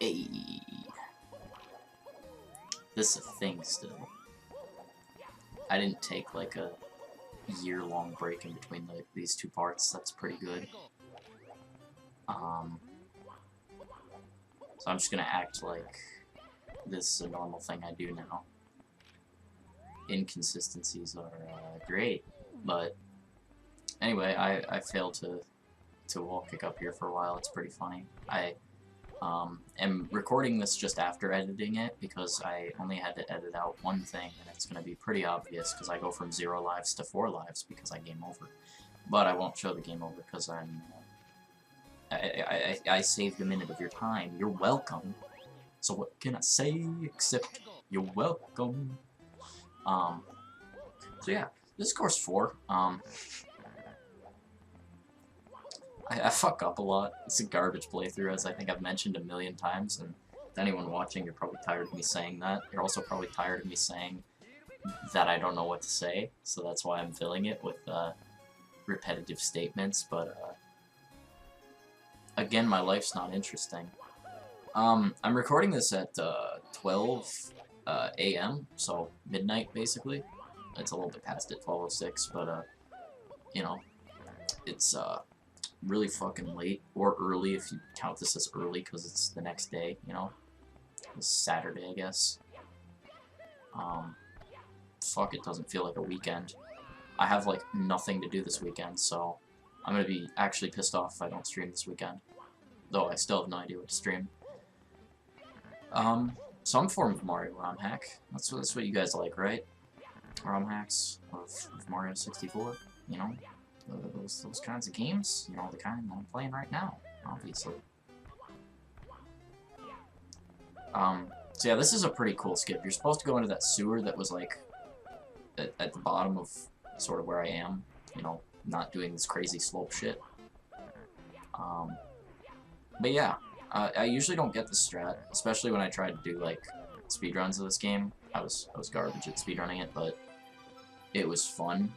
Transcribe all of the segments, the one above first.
Hey. This is a thing still. I didn't take like a year-long break in between these two parts. That's pretty good. So I'm just gonna act like this is a normal thing I do now. Inconsistencies are great, but anyway, I failed to wall kick up here for a while. It's pretty funny. I am recording this just after editing it because I only had to edit out one thing, and it's going to be pretty obvious because I go from 0 lives to 4 lives because I game over. But I won't show the game over because I saved a minute of your time. You're welcome. So what can I say except you're welcome? So yeah, this is course 4. I fuck up a lot. It's a garbage playthrough, as I think I've mentioned a million times, and to anyone watching, you're probably tired of me saying that. You're also probably tired of me saying that I don't know what to say, so that's why I'm filling it with repetitive statements, but again, my life's not interesting. I'm recording this at 12 a.m., so midnight, basically. It's a little bit past it, 12:06, but, you know, it's, really fucking late, or early if you count this as early, because it's the next day, you know? It's Saturday, I guess. Fuck, it doesn't feel like a weekend. I have, like, nothing to do this weekend, so I'm gonna be actually pissed off if I don't stream this weekend. Though I still have no idea what to stream. Some form of Mario ROM hack. That's what you guys like, right? ROM hacks of Mario 64, you know? Those kinds of games, you know, the kind that I'm playing right now, obviously. So yeah, this is a pretty cool skip. You're supposed to go into that sewer that was, like, at the bottom of sort of where I am, you know, not doing this crazy slope shit. But yeah, I usually don't get the strat, especially when I try to do, like, speedruns of this game. I was garbage at speedrunning it, but it was fun,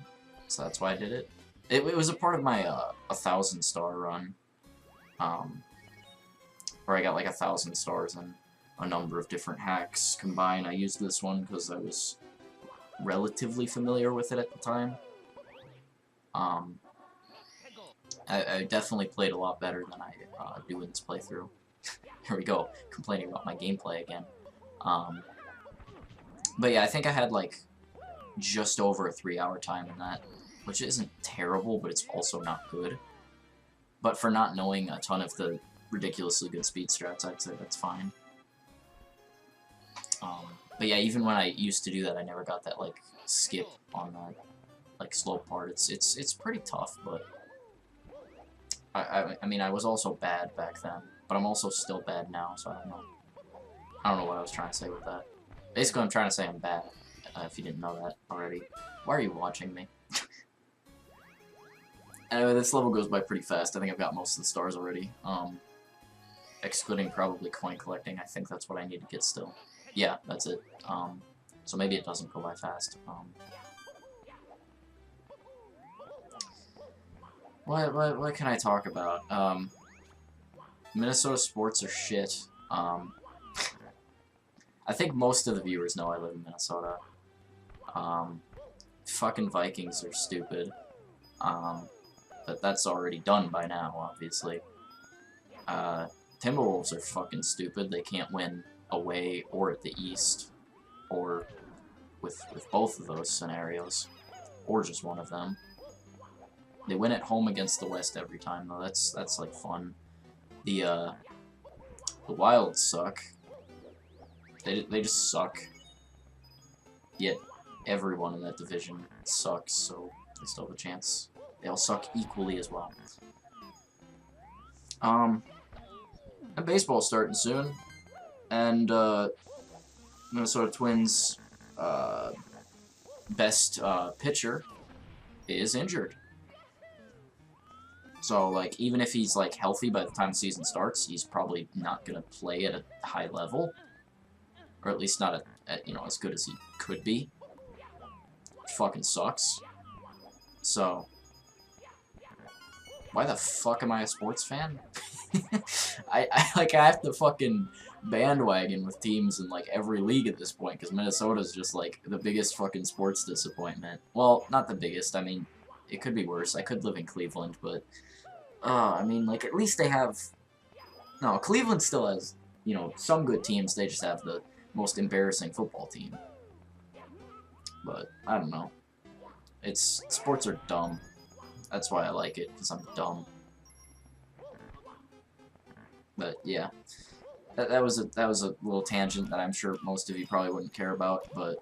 so that's why I did it. It was a part of my 1,000-star run, where I got like 1,000 stars and a number of different hacks combined. I used this one because I was relatively familiar with it at the time. I definitely played a lot better than I do in this playthrough. Here we go, complaining about my gameplay again. But yeah, I think I had like just over a 3-hour time in that, which isn't terrible, but it's also not good. But for not knowing a ton of the ridiculously good speed strats, I'd say that's fine. But yeah, even when I used to do that, I never got that like skip on that like slope part. It's pretty tough, but I mean I was also bad back then, but I'm also still bad now, so I don't know. I don't know what I was trying to say with that. Basically, I'm trying to say I'm bad. If you didn't know that already, why are you watching me? Anyway, this level goes by pretty fast. I think I've got most of the stars already. Excluding probably coin collecting. I think that's what I need to get still. Yeah, that's it. So maybe it doesn't go by fast. What can I talk about? Minnesota sports are shit. I think most of the viewers know I live in Minnesota. Fucking Vikings are stupid. But that's already done by now, obviously. Timberwolves are fucking stupid. They can't win away or at the East, or with both of those scenarios, or just one of them. They win at home against the West every time, though. That's like fun. The Wild suck. They just suck. Yet everyone in that division sucks, so they still have a chance. They all suck equally as well. And baseball's starting soon, and Minnesota Twins' best pitcher is injured. So, like, even if he's like healthy by the time the season starts, he's probably not gonna play at a high level, or at least not at you know, as good as he could be. Which fucking sucks. So, why the fuck am I a sports fan? I have to fucking bandwagon with teams in, like, every league at this point, because Minnesota's just, like, the biggest fucking sports disappointment. Well, not the biggest, I mean, it could be worse. I could live in Cleveland, but, I mean, like, at least they have... No, Cleveland still has, you know, some good teams, they just have the most embarrassing football team. But, I don't know. Sports are dumb. That's why I like it, because I'm dumb. But, yeah. That was a little tangent that I'm sure most of you probably wouldn't care about, but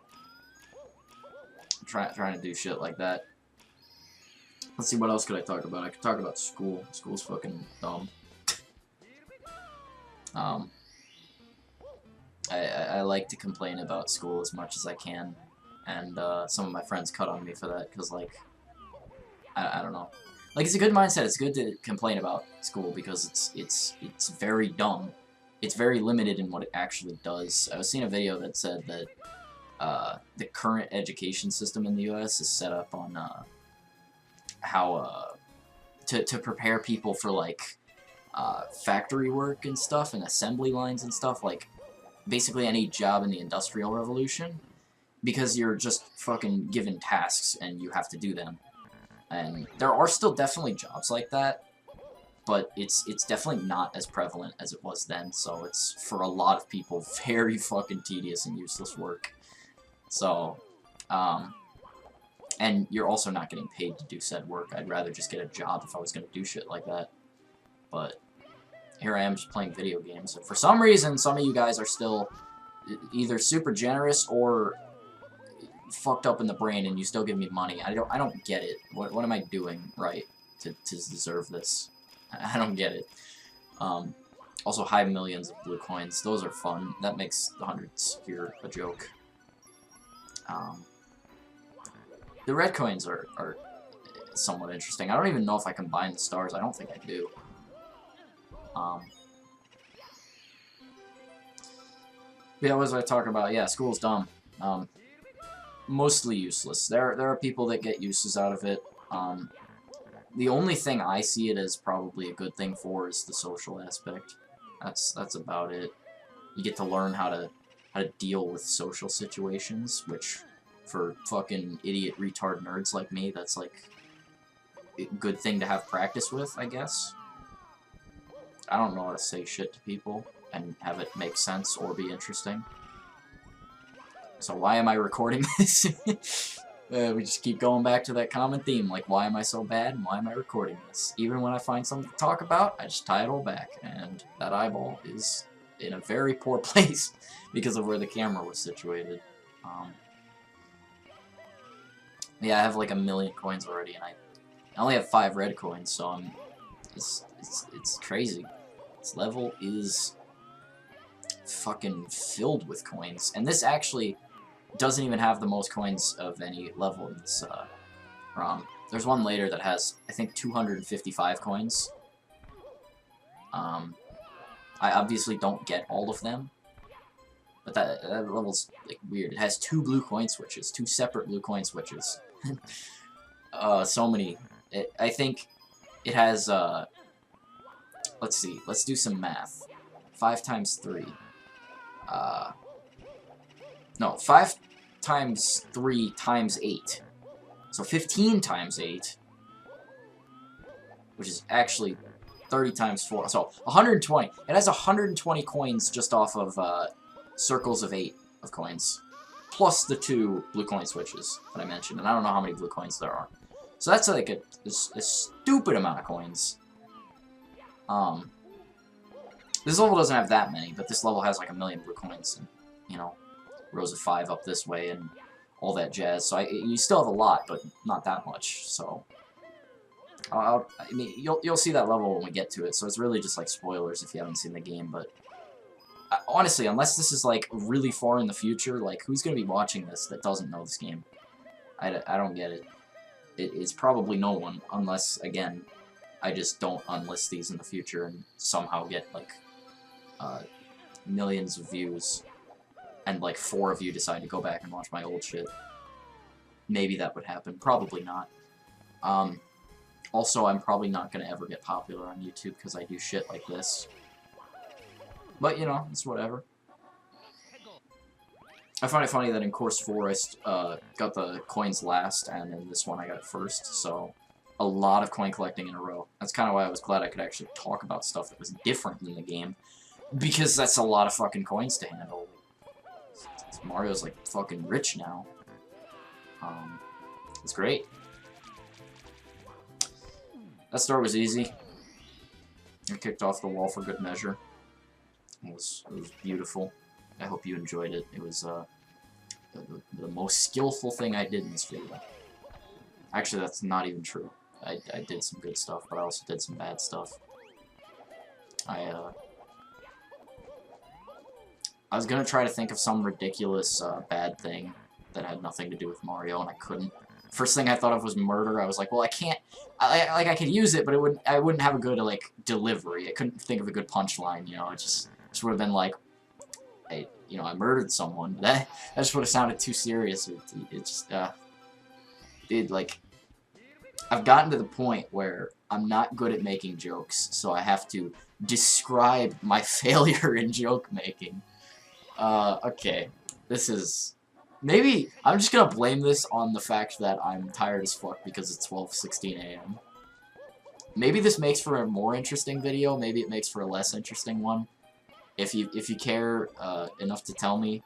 trying to do shit like that. Let's see, what else could I talk about? I could talk about school. School's fucking dumb. I like to complain about school as much as I can, and some of my friends cut on me for that, because, like, I don't know. Like, it's a good mindset. It's good to complain about school, because it's very dumb. It's very limited in what it actually does. I was seeing a video that said that the current education system in the U.S. is set up on how to prepare people for, like, factory work and stuff, and assembly lines and stuff, like, basically any job in the Industrial Revolution, because you're just fucking given tasks and you have to do them. And there are still definitely jobs like that, but it's definitely not as prevalent as it was then, so it's, for a lot of people, very fucking tedious and useless work. So, and you're also not getting paid to do said work. I'd rather just get a job if I was gonna do shit like that. But here I am just playing video games, and for some reason, some of you guys are still either super generous or fucked up in the brain, and you still give me money. I don't get it. What am I doing right to deserve this? I don't get it. Also, high millions of blue coins. Those are fun. That makes the hundreds here a joke. The red coins are somewhat interesting. I don't even know if I combine the stars. I don't think I do. Yeah, what was I talking about? Yeah, school's dumb. Mostly useless. There are people that get uses out of it. The only thing I see it as probably a good thing for is the social aspect. That's about it. You get to learn how to deal with social situations, which for fucking idiot retard nerds like me, that's like a good thing to have practice with, I guess. I don't know how to say shit to people and have it make sense or be interesting. So why am I recording this? We just keep going back to that common theme, like, why am I so bad and why am I recording this? Even when I find something to talk about, I just tie it all back, and that eyeball is in a very poor place because of where the camera was situated. Yeah, I have like 1,000,000 coins already, and I only have 5 red coins, so it's crazy. This level is fucking filled with coins, and this actually doesn't even have the most coins of any level in this ROM. There's one later that has, I think, 255 coins. I obviously don't get all of them, but that level's like weird. It has 2 blue coin switches, 2 separate blue coin switches. So many. I think it has, let's see, let's do some math. 5 times 3. No, 5 times 3 times 8. So 15 times 8, which is actually 30 times 4. So 120. It has 120 coins just off of circles of 8 of coins, plus the 2 blue coin switches that I mentioned, and I don't know how many blue coins there are. So that's like a stupid amount of coins. This level doesn't have that many, but this level has like 1,000,000 blue coins, and, you know, rows of 5 up this way, and all that jazz. So you still have a lot, but not that much. So I mean, you'll see that level when we get to it. So it's really just like spoilers if you haven't seen the game. But honestly, unless this is like really far in the future, like, who's gonna be watching this that doesn't know this game? I don't get it. It's probably no one, unless, again, I just don't unlist these in the future and somehow get like millions of views, and like 4 of you decide to go back and watch my old shit. Maybe that would happen. Probably not. Also, I'm probably not gonna ever get popular on YouTube because I do shit like this. But, you know, it's whatever. I find it funny that in Course 4 I got the coins last, and in this one I got it first, so a lot of coin collecting in a row. That's kind of why I was glad I could actually talk about stuff that was different in the game, because that's a lot of fucking coins to handle. Mario's like fucking rich now. It's great. That start was easy. I kicked off the wall for good measure. It was beautiful. I hope you enjoyed it. It was the most skillful thing I did in this video. Actually, that's not even true. I did some good stuff, but I also did some bad stuff. I was gonna try to think of some ridiculous bad thing that had nothing to do with Mario, and I couldn't. First thing I thought of was murder. I was like, well, I can't. I could use it, but I wouldn't have a good like delivery. I couldn't think of a good punchline. You know, it just would have been like, I murdered someone. That just would have sounded too serious. It just like, I've gotten to the point where I'm not good at making jokes, so I have to describe my failure in joke making. Okay, this is... Maybe I'm just gonna blame this on the fact that I'm tired as fuck because it's 12:16 a.m. Maybe this makes for a more interesting video, maybe it makes for a less interesting one. If you care enough to tell me,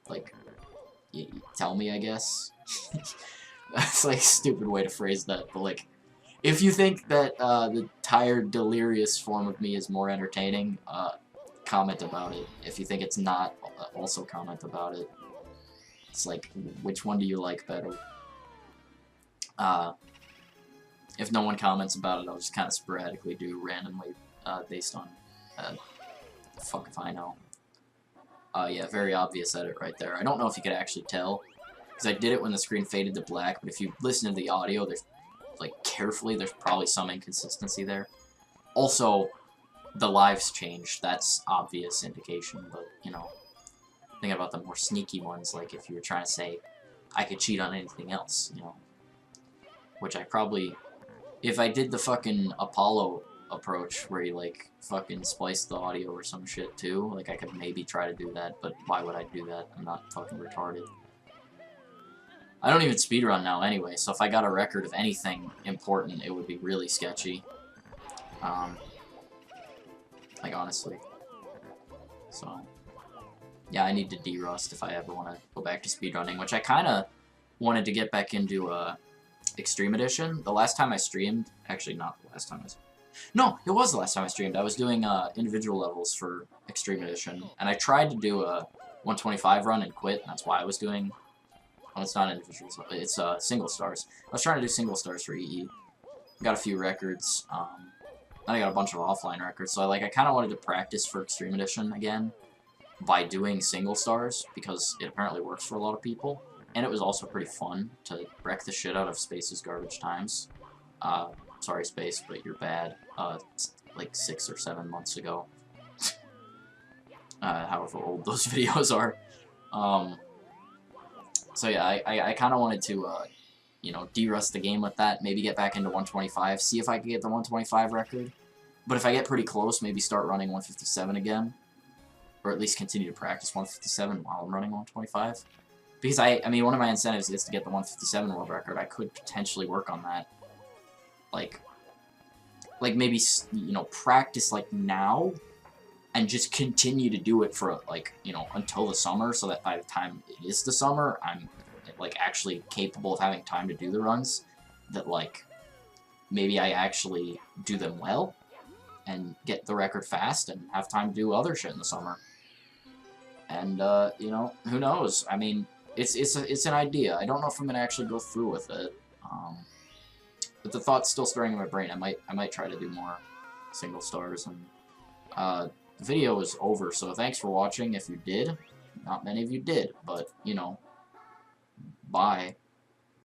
like, tell me, I guess. That's like a stupid way to phrase that, but like, if you think that the tired, delirious form of me is more entertaining, comment about it. If you think it's not, also comment about it. It's like, which one do you like better? If no one comments about it, I'll just kind of sporadically do randomly, based on, fuck if I know. Yeah, very obvious edit right there. I don't know if you could actually tell, because I did it when the screen faded to black, but if you listen to the audio, there's, like, carefully, there's probably some inconsistency there. Also, the lives changed. That's obvious indication, but, you know, think about the more sneaky ones, like if you were trying to say, I could cheat on anything else, you know. Which I probably, if I did the fucking Apollo approach, where you, like, fucking splice the audio or some shit, too, like, I could maybe try to do that, but why would I do that? I'm not fucking retarded. I don't even speedrun now anyway, so if I got a record of anything important, it would be really sketchy. Like, honestly. So, yeah, I need to de-rust if I ever want to go back to speedrunning, which I kind of wanted to get back into Extreme Edition. The last time I streamed, actually not the last time I streamed. No, it was the last time I streamed. I was doing individual levels for Extreme Edition, and I tried to do a 125 run and quit, and that's why I was doing... Well, it's not individuals, it's single stars. I was trying to do single stars for EE. Got a few records, then I got a bunch of offline records, so I kind of wanted to practice for Extreme Edition again by doing single stars, because it apparently works for a lot of people, and it was also pretty fun to wreck the shit out of Space's Garbage Times. Sorry, Space, but you're bad. Like 6 or 7 months ago. However old those videos are. So yeah, I kind of wanted to, you know, de-rust the game with that, maybe get back into 125, see if I could get the 125 record. But if I get pretty close, maybe start running 157 again. Or at least continue to practice 157 while I'm running 125. Because I mean, one of my incentives is to get the 157 world record. I could potentially work on that. Like maybe, you know, practice, like, now, and just continue to do it for, like, you know, until the summer, so that by the time it is the summer, I'm, like, actually capable of having time to do the runs, that, like, maybe I actually do them well, and get the record fast, and have time to do other shit in the summer. And, you know, who knows? I mean, it's an idea. I don't know if I'm gonna actually go through with it, but the thought's still stirring in my brain. I might try to do more single stars, and, the video is over, so thanks for watching if you did. Not many of you did, but, you know, bye.